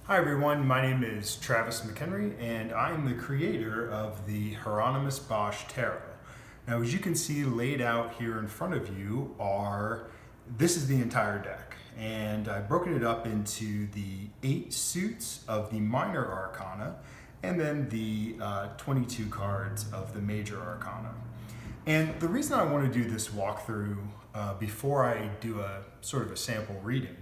Hi everyone, my name is Travis McHenry and I am the creator of the Hieronymus Bosch Tarot. Now as you can see laid out here in front of you this is the entire deck, and I've broken it up into the 8 suits of the Minor Arcana and then the 22 cards of the Major Arcana. And the reason I want to do this walkthrough before I do a sort of a sample reading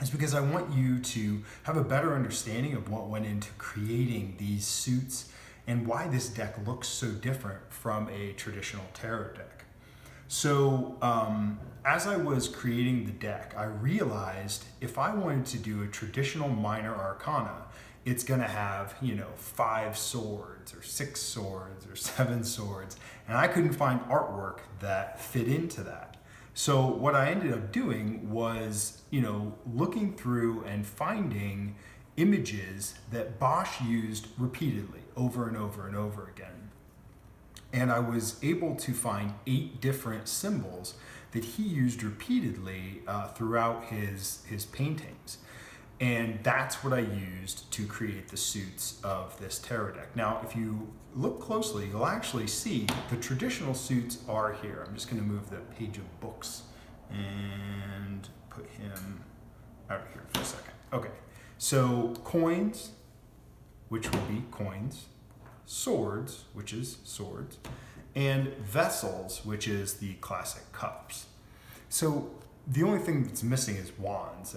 is because I want you to have a better understanding of what went into creating these suits and why this deck looks so different from a traditional tarot deck. So as I was creating the deck, I realized if I wanted to do a traditional Minor Arcana, it's gonna have, 5 swords or 6 swords or 7 swords, and I couldn't find artwork that fit into that. So what I ended up doing was, looking through and finding images that Bosch used repeatedly over and over and over again. And I was able to find 8 different symbols that he used repeatedly throughout his paintings. And that's what I used to create the suits of this tarot deck. Now, if you look closely, you'll actually see the traditional suits are here. I'm just going to move the page of books and put him out here for a second. Okay, so coins, which will be coins, swords, which is swords, and vessels, which is the classic cups. So the only thing that's missing is wands.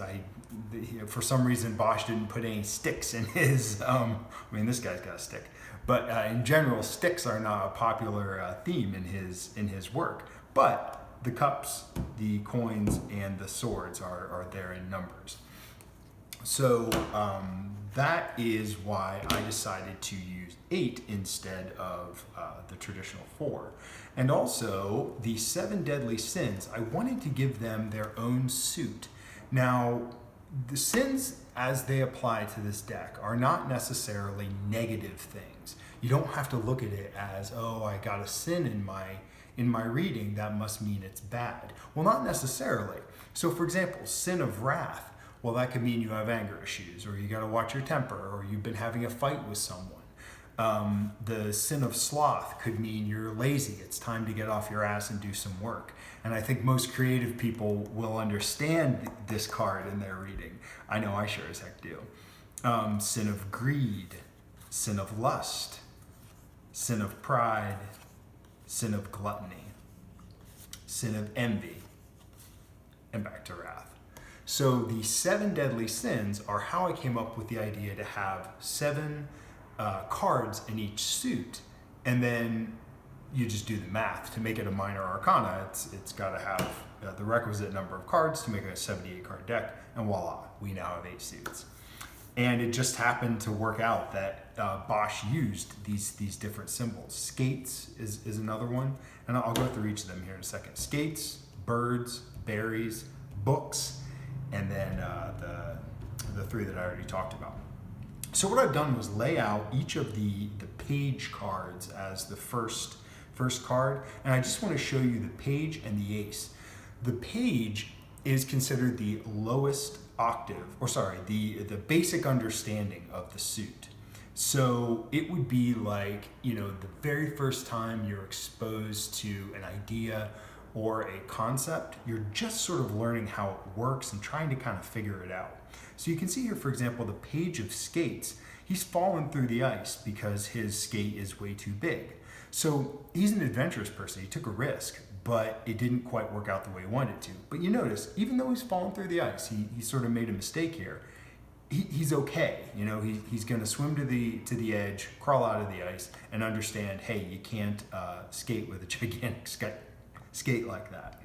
For some reason, Bosch didn't put any sticks in his, this guy's got a stick. But in general, sticks are not a popular theme in his work. But the cups, the coins, and the swords are there in numbers. So that is why I decided to use 8 instead of the traditional 4. And also, the 7 deadly sins, I wanted to give them their own suit. Now, the sins as they apply to this deck are not necessarily negative things. You don't have to look at it as, oh, I got a sin in my reading, that must mean it's bad. Well, not necessarily. So for example, sin of wrath, well, that could mean you have anger issues, or you got to watch your temper, or you've been having a fight with someone. The sin of sloth could mean you're lazy. It's time to get off your ass and do some work. And I think most creative people will understand this card in their reading. I know I sure as heck do. Sin of greed, sin of lust, sin of pride, sin of gluttony, sin of envy, and back to wrath. So the 7 deadly sins are how I came up with the idea to have 7 cards in each suit, and then you just do the math to make it a Minor Arcana. It's got to have the requisite number of cards to make a 78 card deck, and voila, we now have 8 suits. And it just happened to work out that Bosch used these different symbols. Skates is another one, and I'll go through each of them here in a second. Skates, birds, berries, books, and then the 3 that I already talked about. So what I've done was lay out each of the page cards as the first card, and I just want to show you the page and the ace. The page is considered the lowest octave, the basic understanding of the suit. So it would be like, the very first time you're exposed to an idea or a concept, you're just sort of learning how it works and trying to kind of figure it out. So you can see here, for example, the page of skates. He's fallen through the ice because his skate is way too big. So he's an adventurous person. He took a risk, but it didn't quite work out the way he wanted to. But you notice, even though he's fallen through the ice, he sort of made a mistake here. He's okay. He's going to swim to the edge, crawl out of the ice, and understand, hey, you can't skate with a gigantic skate like that.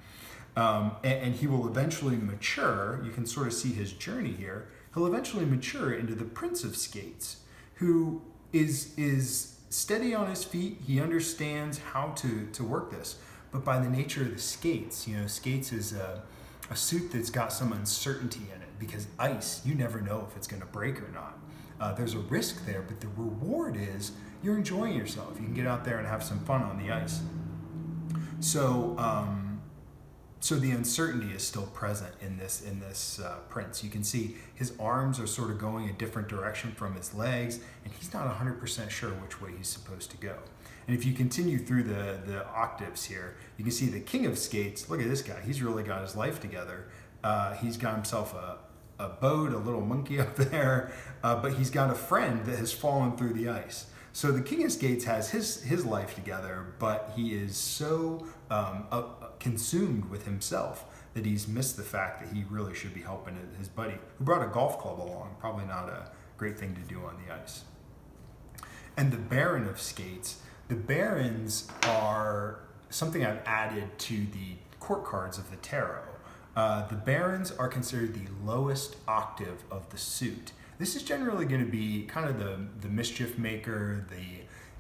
And he will eventually mature. You can sort of see his journey here. He'll eventually mature into the Prince of Skates, who is steady on his feet. He understands how to work this. But by the nature of the skates, skates is a suit that's got some uncertainty in it, because ice, you never know if it's going to break or not. There's a risk there, but the reward is you're enjoying yourself. You can get out there and have some fun on the ice. So So the uncertainty is still present in this print. So you can see his arms are sort of going a different direction from his legs, and he's not 100% sure which way he's supposed to go. And if you continue through the octaves here, you can see the King of Skates. Look at this guy. He's really got his life together. He's got himself a boat, a little monkey up there, but he's got a friend that has fallen through the ice. So the King of Skates has his life together, but he is so consumed with himself that he's missed the fact that he really should be helping his buddy, who brought a golf club along. Probably not a great thing to do on the ice. And the Baron of Skates. The Barons are something I've added to the court cards of the tarot. The Barons are considered the lowest octave of the suit. This is generally going to be kind of the mischief maker,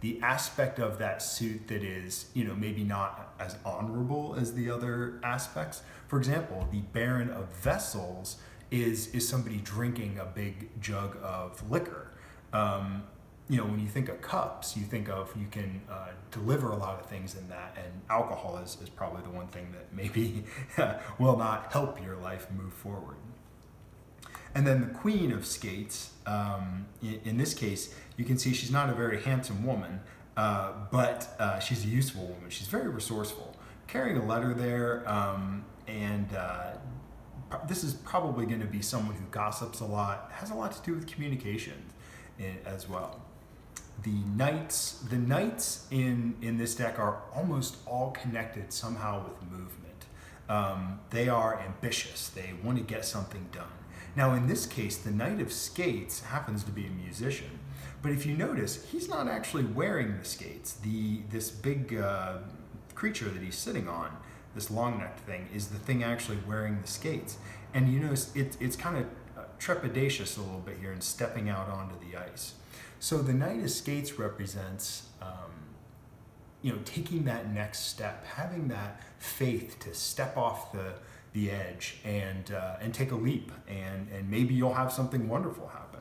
the aspect of that suit that is, maybe not as honorable as the other aspects. For example, the Baron of Vessels is somebody drinking a big jug of liquor. When you think of cups, you think of you can deliver a lot of things in that, and alcohol is probably the one thing that maybe will not help your life move forward. And then the Queen of Skates, in this case, you can see she's not a very handsome woman, but she's a useful woman. She's very resourceful. Carrying a letter there, and this is probably going to be someone who gossips a lot, has a lot to do with communication as well. The knights in this deck are almost all connected somehow with movement. They are ambitious. They want to get something done. Now, in this case, the Knight of Skates happens to be a musician, but if you notice, he's not actually wearing the skates. This big creature that he's sitting on, this long-necked thing, is the thing actually wearing the skates. And you notice it's kind of trepidatious a little bit here in stepping out onto the ice. So the Knight of Skates represents, taking that next step, having that faith to step off the edge and take a leap, and maybe you'll have something wonderful happen.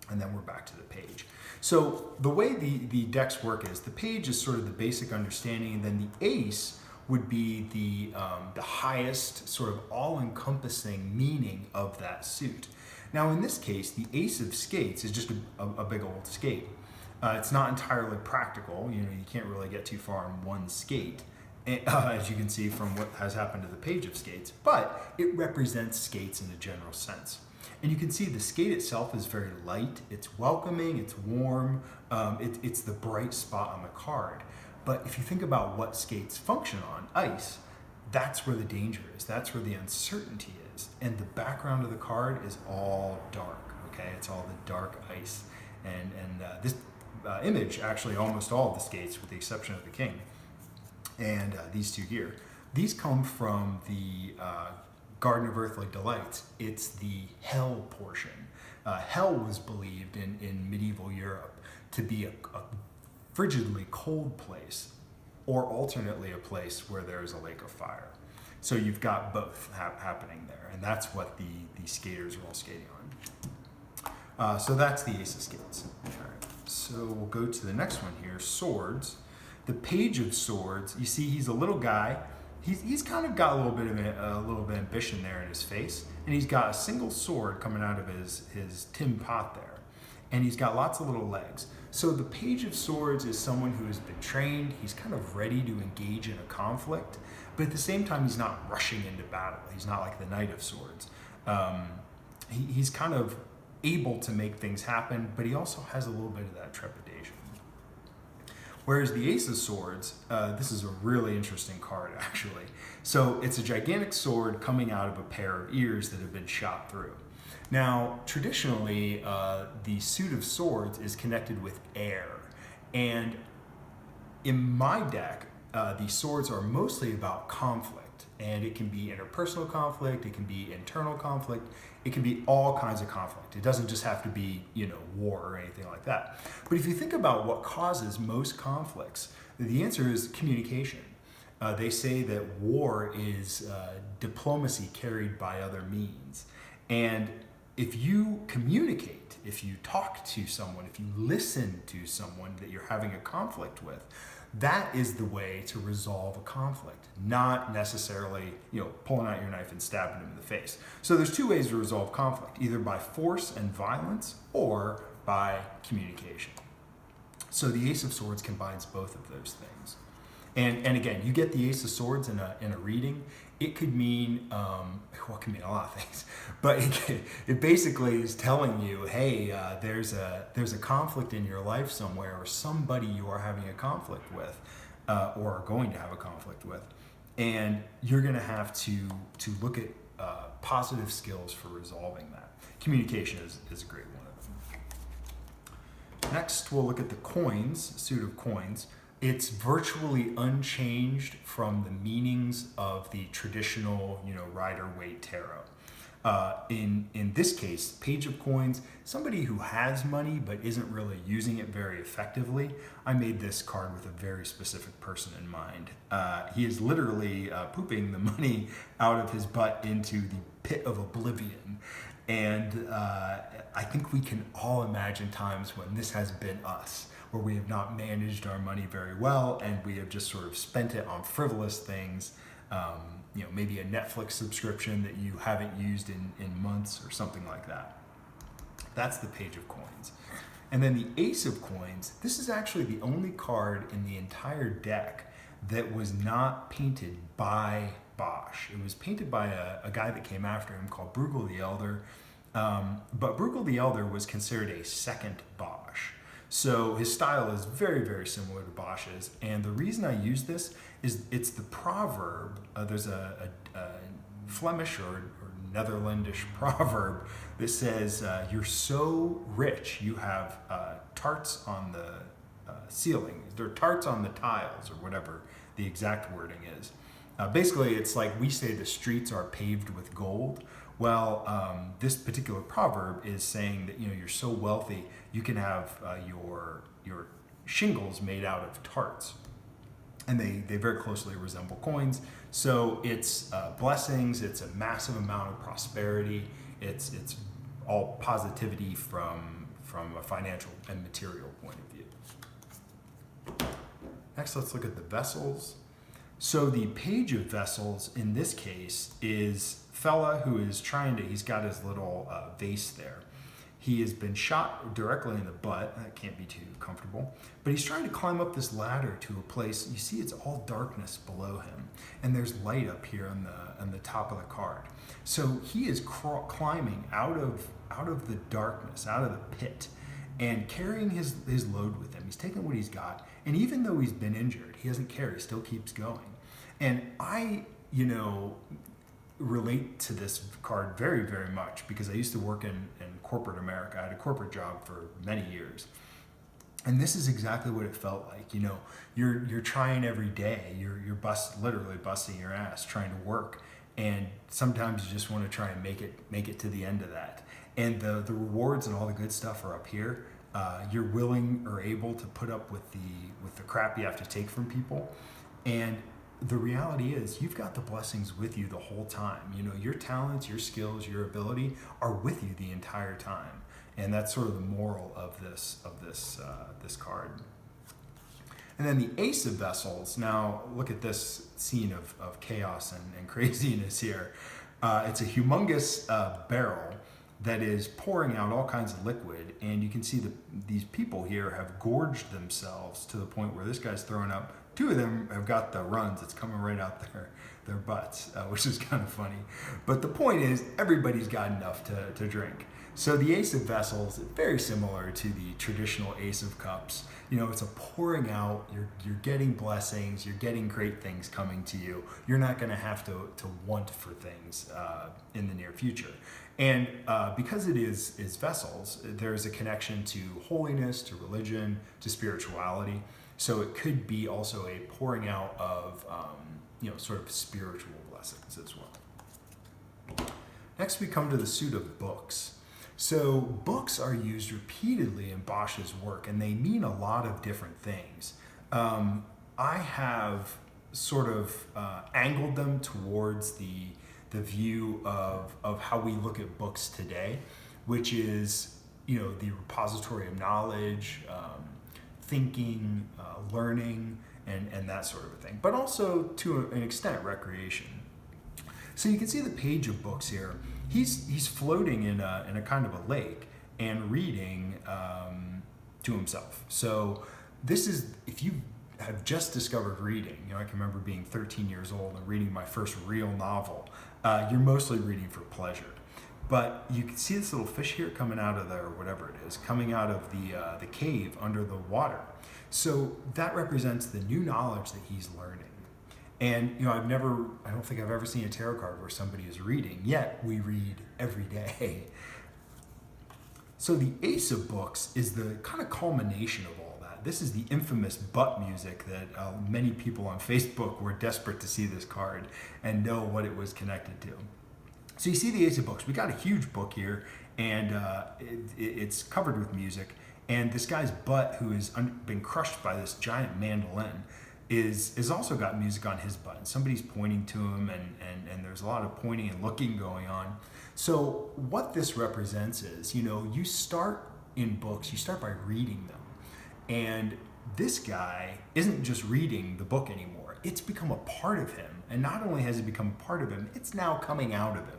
And then we're back to the page. So the way the decks work is the page is sort of the basic understanding, and then the ace would be the highest sort of all-encompassing meaning of that suit. Now in this case, the Ace of Skates is just a big old skate. It's not entirely practical. You can't really get too far on one skate, as you can see from what has happened to the Page of Skates, but it represents skates in a general sense. And you can see the skate itself is very light, it's welcoming, it's warm, it's the bright spot on the card. But if you think about what skates function on, ice, that's where the danger is, that's where the uncertainty is. And the background of the card is all dark, okay? It's all the dark ice. And this image, actually almost all of the skates with the exception of the king, and these two here, these come from the Garden of Earthly Delights. It's the hell portion. Hell was believed in medieval Europe to be a frigidly cold place, or alternately a place where there's a lake of fire. So you've got both happening there, and that's what the skaters are all skating on. So that's the Ace of Skates. All right. So we'll go to the next one here, Swords. The Page of Swords, you see he's a little guy. He's kind of got a little bit of ambition there in his face, and he's got a single sword coming out of his tin pot there, and he's got lots of little legs. So the Page of Swords is someone who has been trained. He's kind of ready to engage in a conflict, but at the same time, he's not rushing into battle. He's not like the Knight of Swords. He's kind of able to make things happen, but he also has a little bit of that trepidation. Whereas the Ace of Swords, this is a really interesting card, actually. So it's a gigantic sword coming out of a pair of ears that have been shot through. Now, traditionally, the suit of swords is connected with air. And in my deck, the swords are mostly about conflict. And it can be interpersonal conflict, it can be internal conflict, it can be all kinds of conflict. It doesn't just have to be, war or anything like that. But if you think about what causes most conflicts, the answer is communication. They say that war is diplomacy carried by other means. And if you communicate, if you talk to someone, if you listen to someone that you're having a conflict with, That is the way to resolve a conflict, not necessarily, pulling out your knife and stabbing them in the face. So there's two ways to resolve conflict, either by force and violence or by communication. So the Ace of Swords combines both of those things. And again, you get the Ace of Swords in a reading. It could mean, it can mean a lot of things, but it basically is telling you, hey, there's a conflict in your life somewhere, or somebody you are having a conflict with, or are going to have a conflict with, and you're going to have to look at positive skills for resolving that. Communication is a great one of them. Next, we'll look at the coins, suit of coins. It's virtually unchanged from the meanings of the traditional, Rider-Waite Tarot. In this case, Page of Coins, somebody who has money but isn't really using it very effectively. I made this card with a very specific person in mind. He is literally pooping the money out of his butt into the pit of oblivion. And I think we can all imagine times when this has been us, where we have not managed our money very well and we have just sort of spent it on frivolous things, maybe a Netflix subscription that you haven't used in months or something like that. That's the Page of Coins. And then the Ace of Coins, this is actually the only card in the entire deck that was not painted by Bosch. It was painted by a guy that came after him called Bruegel the Elder, but Bruegel the Elder was considered a second Bosch. So his style is very, very similar to Bosch's. And the reason I use this is it's the proverb. There's a Flemish or Netherlandish proverb that says, you're so rich, you have tarts on the ceiling. There are tarts on the tiles, or whatever the exact wording is. Basically, it's like we say the streets are paved with gold. Well, this particular proverb is saying that you're so wealthy you can have your shingles made out of tarts, and they very closely resemble coins. So it's blessings. It's a massive amount of prosperity. It's all positivity from a financial and material point of view. Next, let's look at the vessels. So the Page of Vessels in this case is fella who is he's got his little vase there. He has been shot directly in the butt. That can't be too comfortable. But he's trying to climb up this ladder to a place. You see it's all darkness below him. And there's light up here on the top of the card. So he is climbing out of the darkness, out of the pit, and carrying his load with him. He's taking what he's got. And even though he's been injured, he doesn't care. He still keeps going. And I, relate to this card very, very much because I used to work in corporate America. I had a corporate job for many years. And this is exactly what it felt like. You're trying every day. You're literally busting your ass trying to work. And sometimes you just want to try and make it to the end of that. And the rewards and all the good stuff are up here. You're willing or able to put up with the crap you have to take from people. And the reality is you've got the blessings with you the whole time. Your talents, your skills, your ability are with you the entire time. And that's sort of the moral of this card. And then the Ace of Vessels. Now look at this scene of chaos and craziness here. It's a humongous barrel that is pouring out all kinds of liquid, and you can see that these people here have gorged themselves to the point where this guy's throwing up. Two of them have got the runs. It's coming right out their butts, which is kind of funny. But the point is, everybody's got enough to drink. So the Ace of Vessels is very similar to the traditional Ace of Cups. It's a pouring out. You're getting blessings. You're getting great things coming to you. You're not going to have to want for things in the near future. And because it is vessels, there's a connection to holiness, to religion, to spirituality. So it could be also a pouring out of, sort of spiritual blessings as well. Next, we come to the suit of books. So books are used repeatedly in Bosch's work, and they mean a lot of different things. I have sort of angled them towards the view of how we look at books today, which is, the repository of knowledge, thinking, learning, and that sort of a thing, but also to an extent recreation. So you can see the page of books here. He's floating in a kind of a lake and reading to himself. So this is, if you have just discovered reading, I can remember being 13 years old and reading my first real novel. You're mostly reading for pleasure. But you can see this little fish here coming out of or whatever it is, coming out of the cave under the water. So that represents the new knowledge that he's learning. And I don't think I've ever seen a tarot card where somebody is reading, yet we read every day. So the Ace of Books is the kind of culmination of all that. This is the infamous butt music that many people on Facebook were desperate to see this card and know what it was connected to. So you see the Ace of Books. We got a huge book here, and it's covered with music. And this guy's butt, who has been crushed by this giant mandolin, is also got music on his butt. And somebody's pointing to him, and there's a lot of pointing and looking going on. So what this represents is, you start in books, you start by reading them. And this guy isn't just reading the book anymore. It's become a part of him. And not only has it become a part of him, it's now coming out of him.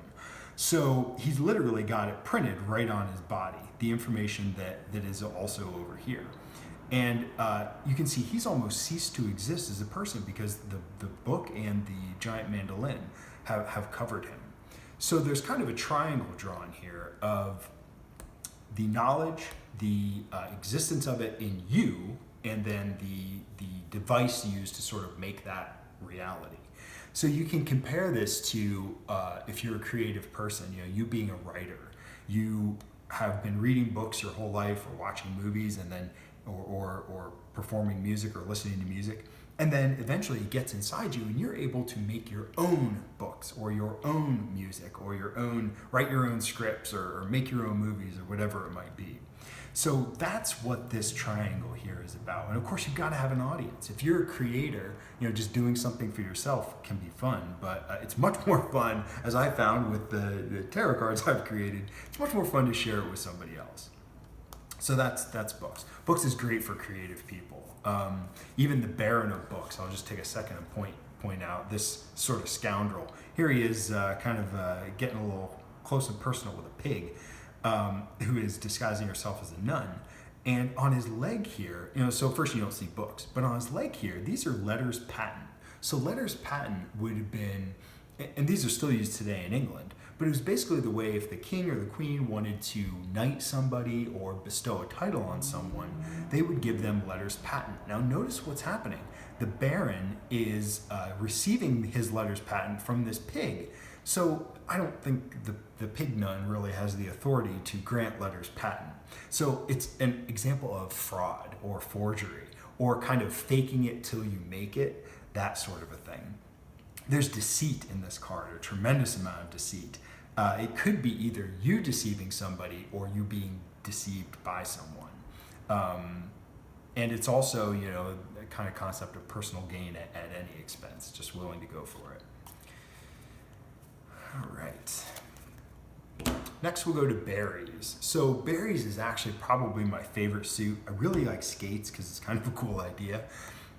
So he's literally got it printed right on his body, the information that is also over here. And you can see he's almost ceased to exist as a person because the book and the giant mandolin have covered him. So there's kind of a triangle drawn here of the knowledge, the existence of it in you, and then the device used to sort of make that reality. So you can compare this to if you're a creative person, you being a writer. You have been reading books your whole life, or watching movies, and then or performing music or listening to music, and then eventually it gets inside you, and you're able to make your own books or your own music or write your own scripts or make your own movies or whatever it might be. So that's what this triangle here is about. And of course, you've got to have an audience. If you're a creator, just doing something for yourself can be fun, but it's much more fun, as I found with the tarot cards I've created, it's much more fun to share it with somebody else. So that's books. Books is great for creative people. Even the Baron of Books, I'll just take a second and point out this sort of scoundrel. Here he is getting a little close and personal with a pig. Who is disguising herself as a nun. And on his leg here, so first you don't see books, but on his leg here, these are letters patent. So letters patent would have been, and these are still used today in England, but it was basically the way if the king or the queen wanted to knight somebody or bestow a title on someone, they would give them letters patent. Now notice what's happening. The Baron is receiving his letters patent from this pig. So I don't think the pig nun really has the authority to grant letters patent. So it's an example of fraud or forgery or kind of faking it till you make it, that sort of a thing. There's deceit in this card, a tremendous amount of deceit. It could be either you deceiving somebody or you being deceived by someone. And it's also, a kind of concept of personal gain at any expense, just willing to go for it. All right. Next we'll go to berries. So berries is actually probably my favorite suit. I really like skates because it's kind of a cool idea,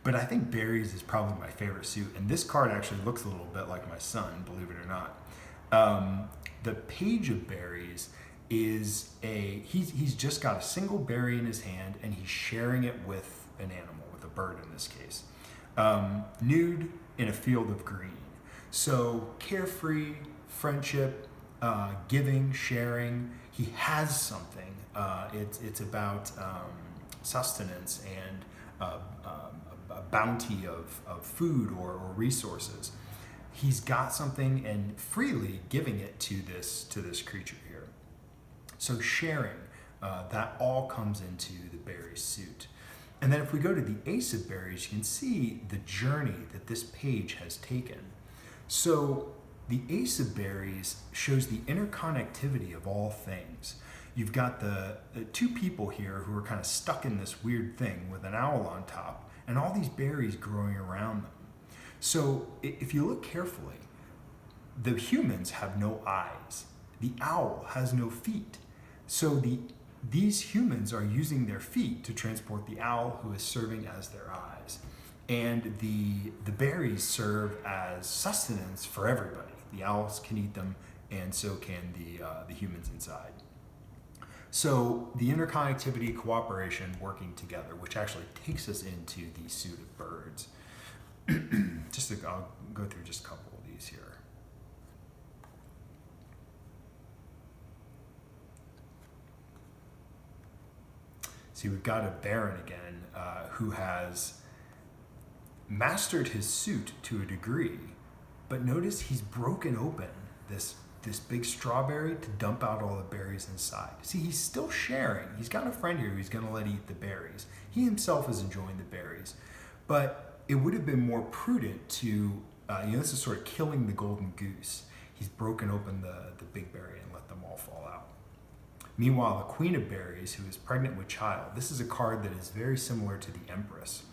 but I think berries is probably my favorite suit. And this card actually looks a little bit like my son, believe it or not. The Page of Berries is he's just got a single berry in his hand and he's sharing it with an animal, with a bird in this case. Nude in a field of green. So carefree, friendship, giving, sharing. He has something. It's about sustenance and a bounty of food or resources. He's got something and freely giving it to this creature here. So sharing, that all comes into the berry suit. And then if we go to the Ace of Berries, you can see the journey that this page has taken. So the Ace of Berries shows the interconnectivity of all things. You've got the two people here who are kind of stuck in this weird thing with an owl on top and all these berries growing around them. So if you look carefully, the humans have no eyes. The owl has no feet. So these humans are using their feet to transport the owl who is serving as their eyes. And the berries serve as sustenance for everybody. The owls can eat them, and so can the humans inside. So the interconnectivity, cooperation, working together, which actually takes us into the suit of birds. I'll go through just a couple of these here. See, we've got a baron again who has mastered his suit to a degree, but notice he's broken open this big strawberry to dump out all the berries inside. See, he's still sharing. He's got a friend here who's going to let eat the berries. He himself is enjoying the berries, but it would have been more prudent to, this is sort of killing the golden goose. He's broken open the big berry and let them all fall out. Meanwhile, the Queen of Berries, who is pregnant with child, this is a card that is very similar to the Empress.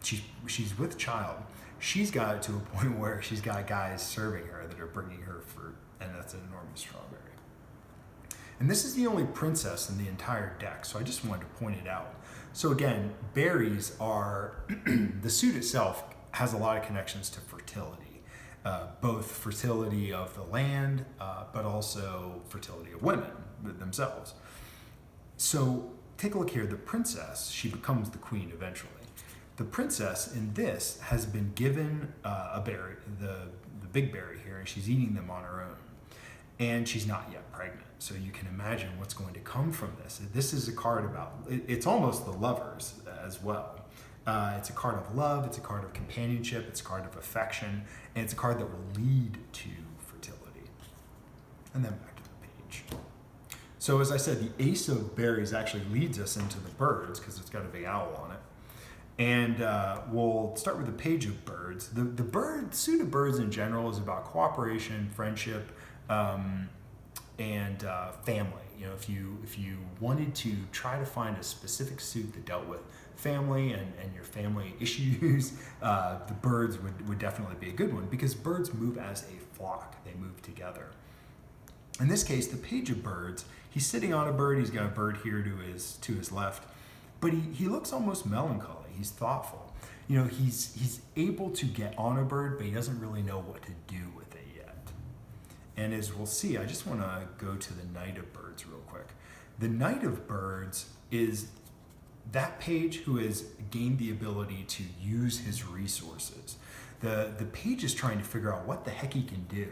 She's with child. She's got it to a point where she's got guys serving her that are bringing her fruit, and that's an enormous strawberry. And this is the only princess in the entire deck, so I just wanted to point it out. So again, berries are, the suit itself has a lot of connections to fertility. Both fertility of the land, but also fertility of women themselves. So take a look here. The princess, she becomes the queen eventually. The princess in this has been given a berry, the big berry here, and she's eating them on her own. And she's not yet pregnant. So you can imagine what's going to come from this. This is a card about, it's almost the lovers as well. It's a card of love, it's a card of companionship, it's a card of affection, and it's a card that will lead to fertility. And then back to the page. So as I said, the Ace of Berries actually leads us into the birds because it's got a big owl on it. And we'll start with the Page of Birds. The suit of birds in general is about cooperation, friendship, and family. If you wanted to try to find a specific suit that dealt with family and your family issues, the birds would definitely be a good one because birds move as a flock. They move together. In this case, the Page of Birds, he's sitting on a bird. He's got a bird here to his left, but he looks almost melancholy. He's thoughtful. He's able to get on a bird, but he doesn't really know what to do with it yet. And as we'll see, I just want to go to the Knight of Birds real quick. The Knight of Birds is that page who has gained the ability to use his resources. The page is trying to figure out what the heck he can do.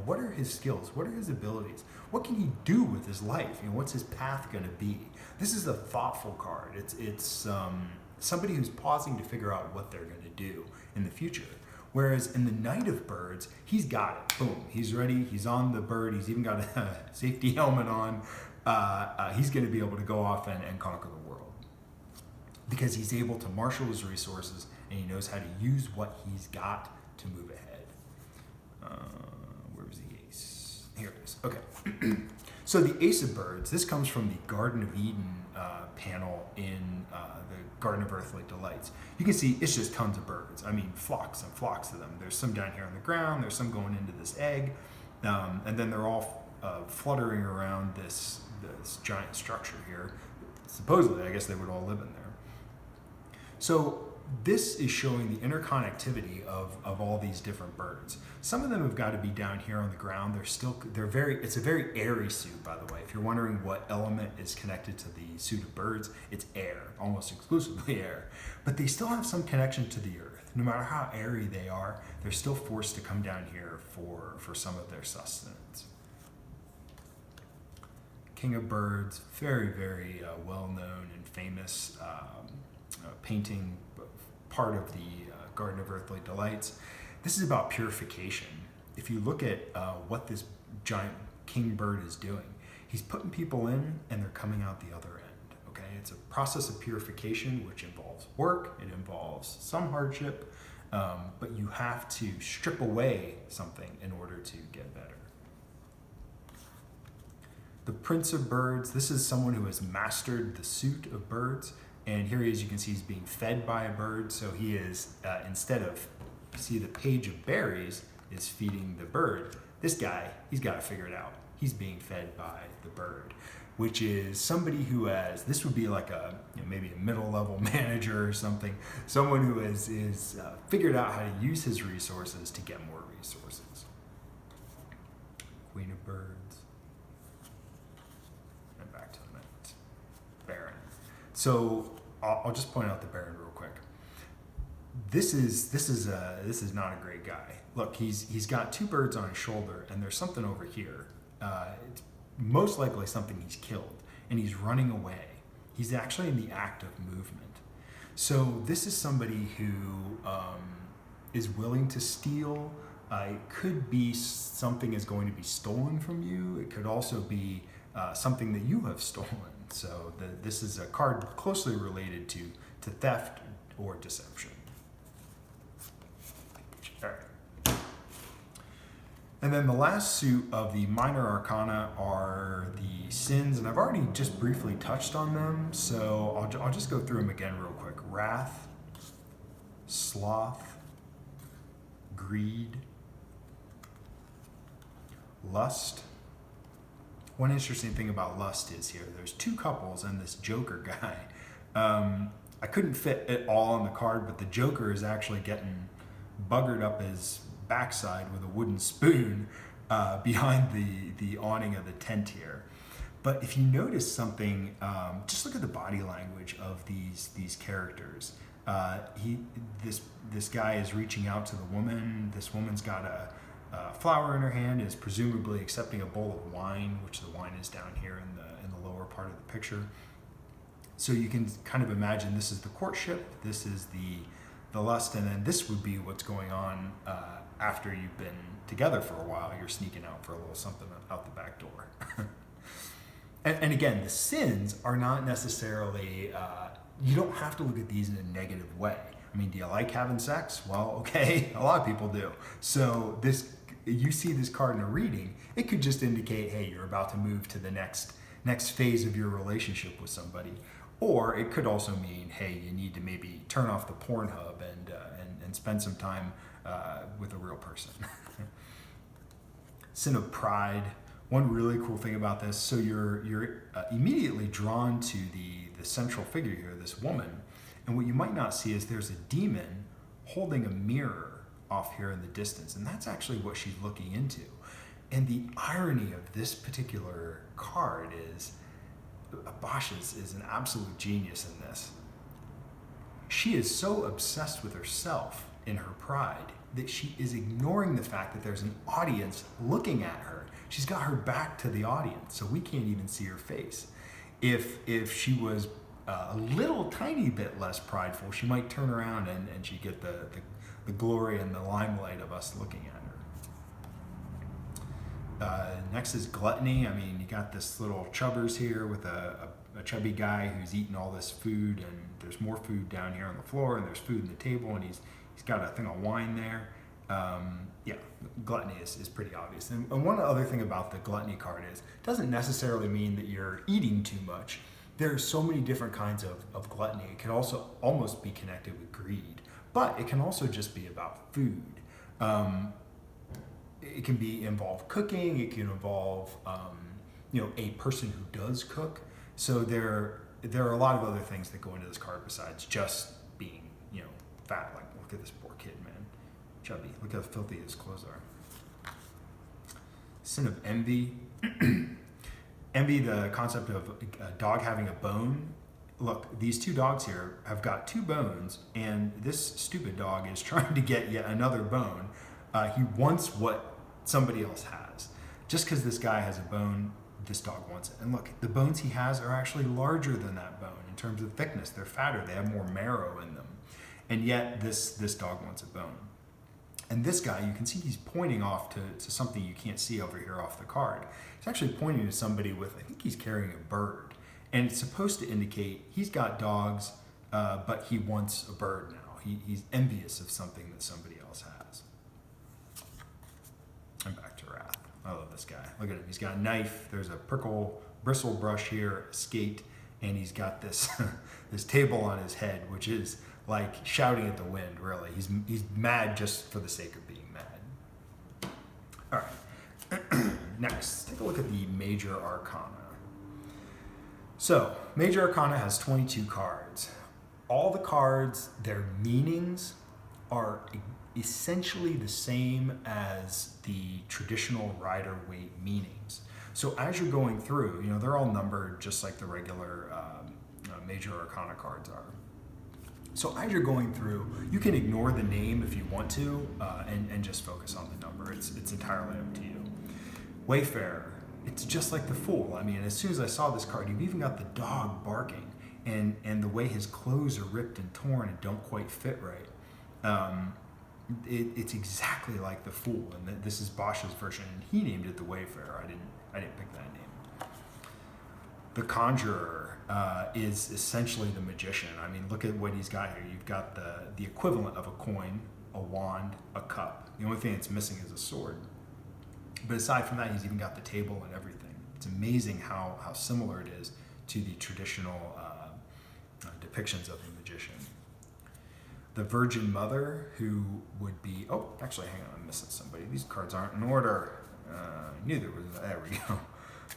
What are his skills? What are his abilities? What can he do with his life? What's his path going to be? This is a thoughtful card. It's somebody who's pausing to figure out what they're going to do in the future. Whereas in the Knight of Birds, he's got it. Boom. He's ready. He's on the bird. He's even got a safety helmet on. He's going to be able to go off and conquer the world because he's able to marshal his resources and he knows how to use what he's got to move ahead. Where was the ace? Here it is. Okay. So the Ace of Birds, this comes from the Garden of Eden panel in the Garden of Earthly Delights. You can see it's just tons of birds. I mean, flocks and flocks of them. There's some down here on the ground. There's some going into this egg. And then they're all fluttering around this giant structure here. Supposedly, I guess they would all live in there. So this is showing the interconnectivity of all these different birds. Some of them have got to be down here on the ground. It's a very airy suit, by the way. If you're wondering what element is connected to the suit of birds, it's air, almost exclusively air. But they still have some connection to the earth. No matter how airy they are, they're still forced to come down here for some of their sustenance. King of Birds, very, very well-known and famous painting, part of the Garden of Earthly Delights. This is about purification. If you look at what this giant king bird is doing, he's putting people in and they're coming out the other end. Okay, it's a process of purification which involves work, it involves some hardship, but you have to strip away something in order to get better. The Prince of Birds, this is someone who has mastered the suit of birds. And here he is, you can see he's being fed by a bird. So he is, instead of, see the Page of Berries is feeding the bird. This guy, he's got to figure it out. He's being fed by the bird. which is somebody who has, this would be like a, maybe a middle level manager or something, someone who is figured out how to use his resources to get more resources. Queen of Birds. And back to the Knight. Baron. So I'll just point out the Baron real quick. This is not a great guy. Look, he's got two birds on his shoulder, and there's something over here. It's most likely something he's killed, and he's running away. He's actually in the act of movement. So this is somebody who is willing to steal. It could be something is going to be stolen from you. It could also be something that you have stolen. So this is a card closely related to theft or deception. All right. And then the last suit of the Minor Arcana are the sins, and I've already just briefly touched on them, so I'll just go through them again real quick. Wrath, sloth, greed, lust. One interesting thing about lust is here, there's two couples and this Joker guy. I couldn't fit it all on the card, but the Joker is actually getting buggered up his backside with a wooden spoon behind the awning of the tent here. But if you notice something, just look at the body language of these characters. This guy is reaching out to the woman. This woman's got a flower in her hand, is presumably accepting a bowl of wine, which the wine is down here in the lower part of the picture. So you can kind of imagine this is the courtship, this is the lust, and then this would be what's going on after you've been together for a while. You're sneaking out for a little something out the back door. and again, the sins are not necessarily, you don't have to look at these in a negative way. I mean, do you like having sex? Well, okay, a lot of people do. So you see this card in a reading, it could just indicate, hey, you're about to move to the next phase of your relationship with somebody. Or it could also mean, hey, you need to maybe turn off the Pornhub and spend some time with a real person. Sin of pride. One really cool thing about this, so you're immediately drawn to the central figure here, this woman. And what you might not see is there's a demon holding a mirror off here in the distance, and that's actually what she's looking into. And the irony of this particular card is, Bosch is an absolute genius in this. She is so obsessed with herself in her pride that she is ignoring the fact that there's an audience looking at her. She's got her back to the audience, so we can't even see her face. If she was a little tiny bit less prideful, she might turn around and she'd get the glory and the limelight of us looking at her. Next is gluttony. I mean, you got this little chubbers here with a chubby guy who's eating all this food, and there's more food down here on the floor, and there's food on the table, and he's got a thing of wine there. Yeah, gluttony is pretty obvious. And one other thing about the gluttony card is, it doesn't necessarily mean that you're eating too much. There are so many different kinds of gluttony. It can also almost be connected with greed, but it can also just be about food. It can involve cooking. It can involve a person who does cook. So there are a lot of other things that go into this card besides just being fat. Like, look at this poor kid, man, chubby. Look how filthy his clothes are. Sin of envy. Envy, the concept of a dog having a bone. Look, these two dogs here have got two bones, and this stupid dog is trying to get yet another bone. He wants what somebody else has. Just because this guy has a bone, this dog wants it. And look, the bones he has are actually larger than that bone in terms of thickness. They're fatter. They have more marrow in them. And yet this dog wants a bone. And this guy, you can see he's pointing off to something you can't see over here off the card. He's actually pointing to somebody with, I think he's carrying a bird. And it's supposed to indicate he's got dogs, but he wants a bird now. He's envious of something that somebody else has. And back to wrath. I love this guy. Look at him. He's got a knife. There's a bristle brush here, a skate, and he's got this this table on his head, which is like shouting at the wind, really. He's mad just for the sake of being mad. All right. Next, take a look at the Major Arcana. So, Major Arcana has 22 cards. All the cards, their meanings are essentially the same as the traditional Rider-Waite meanings. So as you're going through, they're all numbered just like the regular Major Arcana cards are. So as you're going through, you can ignore the name if you want to, and just focus on the number. It's entirely up to you. Wayfarer, it's just like the Fool. I mean, as soon as I saw this card, you've even got the dog barking, and the way his clothes are ripped and torn and don't quite fit right. It's exactly like the Fool, and this is Bosch's version, and he named it the Wayfarer. I didn't pick that name. The Conjurer is essentially the Magician. I mean, look at what he's got here. You've got the equivalent of a coin, a wand, a cup. The only thing that's missing is a sword. But aside from that, he's even got the table and everything. It's amazing how similar it is to the traditional depictions of the magician. The Virgin Mother, who would be, oh, actually, hang on, I'm missing somebody. These cards aren't in order. Neither was, there we go.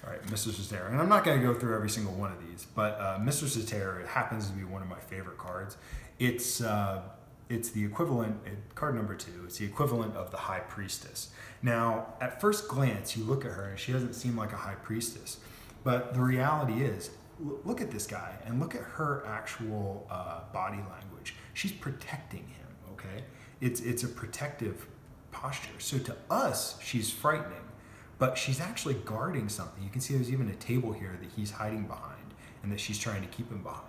All right, Mistress of Terror. And I'm not going to go through every single one of these, but Mistress of Terror happens to be one of my favorite cards. It's the equivalent, card number 2, it's the equivalent of the High Priestess. Now, at first glance, you look at her and she doesn't seem like a High Priestess, but the reality is, look at this guy and look at her actual body language. She's protecting him, okay? It's a protective posture. So to us, she's frightening, but she's actually guarding something. You can see there's even a table here that he's hiding behind and that she's trying to keep him behind.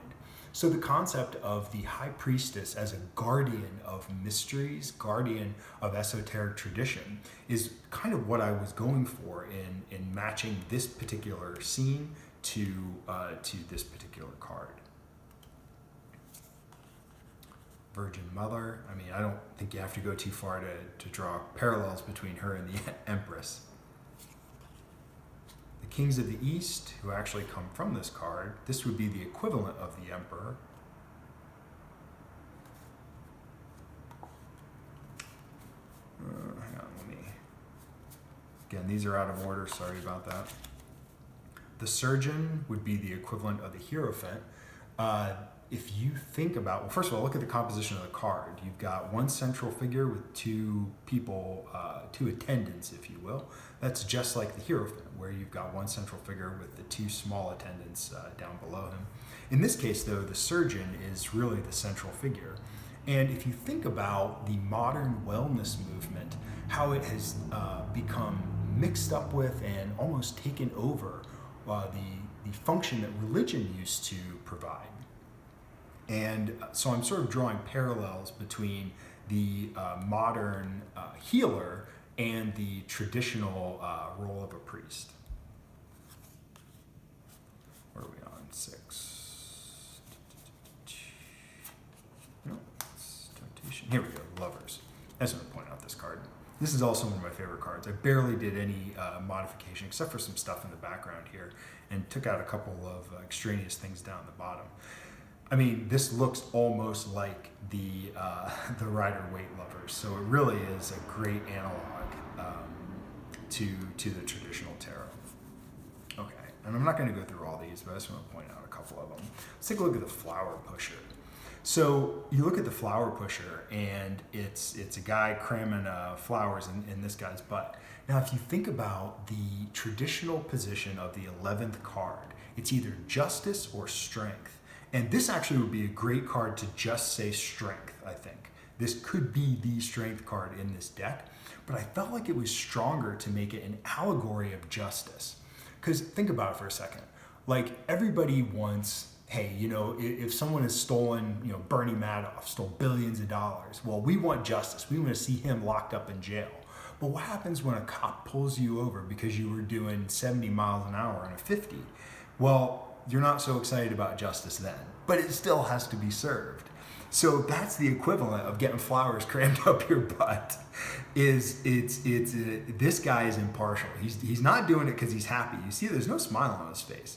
So the concept of the High Priestess as a guardian of mysteries, guardian of esoteric tradition, is kind of what I was going for in matching this particular scene to this particular card. Virgin Mother, I mean, I don't think you have to go too far to draw parallels between her and the Empress. The Kings of the East, who actually come from this card, this would be the equivalent of the Emperor. Hang on, again, these are out of order, sorry about that. The Surgeon would be the equivalent of the Hierophant. If you think about, well, first of all, look at the composition of the card. You've got one central figure with two people, two attendants, if you will. That's just like the Hierophant, where you've got one central figure with the two small attendants down below him. In this case, though, the Surgeon is really the central figure. And if you think about the modern wellness movement, how it has become mixed up with and almost taken over the function that religion used to provide. And so I'm sort of drawing parallels between the modern healer and the traditional role of a priest. Where are we on? 6. No, it's temptation. Here we go, Lovers. I just want to point out this card. This is also one of my favorite cards. I barely did any modification except for some stuff in the background here and took out a couple of extraneous things down the bottom. I mean, this looks almost like the Rider-Waite Lovers, so it really is a great analog to the traditional tarot. Okay, and I'm not going to go through all these, but I just want to point out a couple of them. Let's take a look at the Flower Pusher. So you look at the Flower Pusher, and it's a guy cramming flowers in this guy's butt. Now, if you think about the traditional position of the 11th card, it's either Justice or Strength. And this actually would be a great card to just say Strength, I think. This could be the Strength card in this deck, but I felt like it was stronger to make it an allegory of justice. Because think about it for a second. Like, everybody wants, hey, if someone has stolen, Bernie Madoff stole billions of dollars, well, we want justice. We want to see him locked up in jail. But what happens when a cop pulls you over because you were doing 70 miles an hour on a 50? Well, you're not so excited about justice then, but it still has to be served. So that's the equivalent of getting flowers crammed up your butt. This guy is impartial. He's not doing it because he's happy. You see, there's no smile on his face.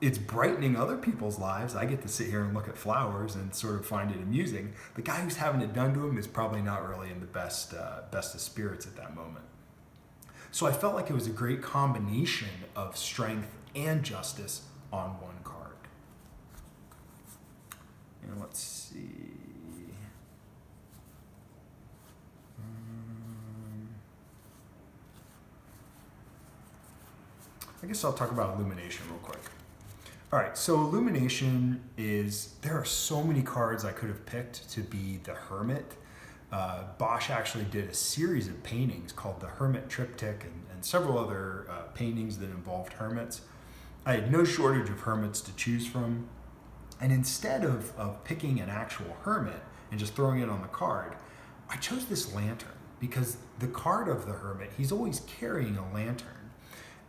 It's brightening other people's lives. I get to sit here and look at flowers and sort of find it amusing. The guy who's having it done to him is probably not really in the best of spirits at that moment. So I felt like it was a great combination of strength and justice on one card. And let's see. I guess I'll talk about illumination real quick. All right, so illumination is, there are so many cards I could have picked to be the Hermit. Bosch actually did a series of paintings called the Hermit Triptych and several other paintings that involved hermits. I had no shortage of hermits to choose from. And instead of picking an actual hermit and just throwing it on the card, I chose this lantern because the card of the hermit, he's always carrying a lantern.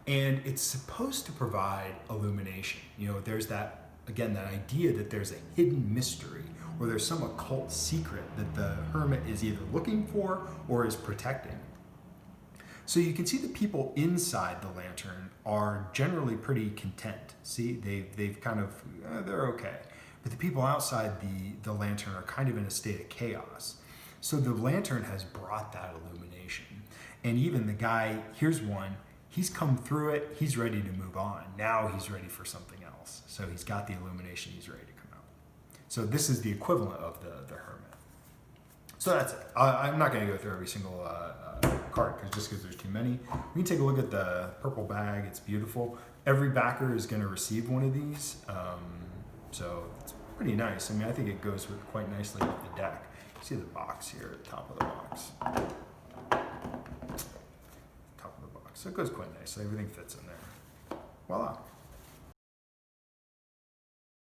And it's supposed to provide illumination. You know, there's that, again, that idea that there's a hidden mystery or there's some occult secret that the hermit is either looking for or is protecting. So you can see the people inside the lantern are generally pretty content. See, they've kind of, they're okay. But the people outside the lantern are kind of in a state of chaos. So the lantern has brought that illumination. And even the guy, here's one, he's come through it, he's ready to move on. Now he's ready for something else. So he's got the illumination, he's ready to come out. So this is the equivalent of the hermit. So that's it. I'm not going to go through every single card just because there's too many. We can take a look at the purple bag. It's beautiful. Every backer is going to receive one of these. So it's pretty nice. I mean, I think it goes with quite nicely with the deck. You see the box here at the top of the box. So it goes quite nice. Everything fits in there. Voila.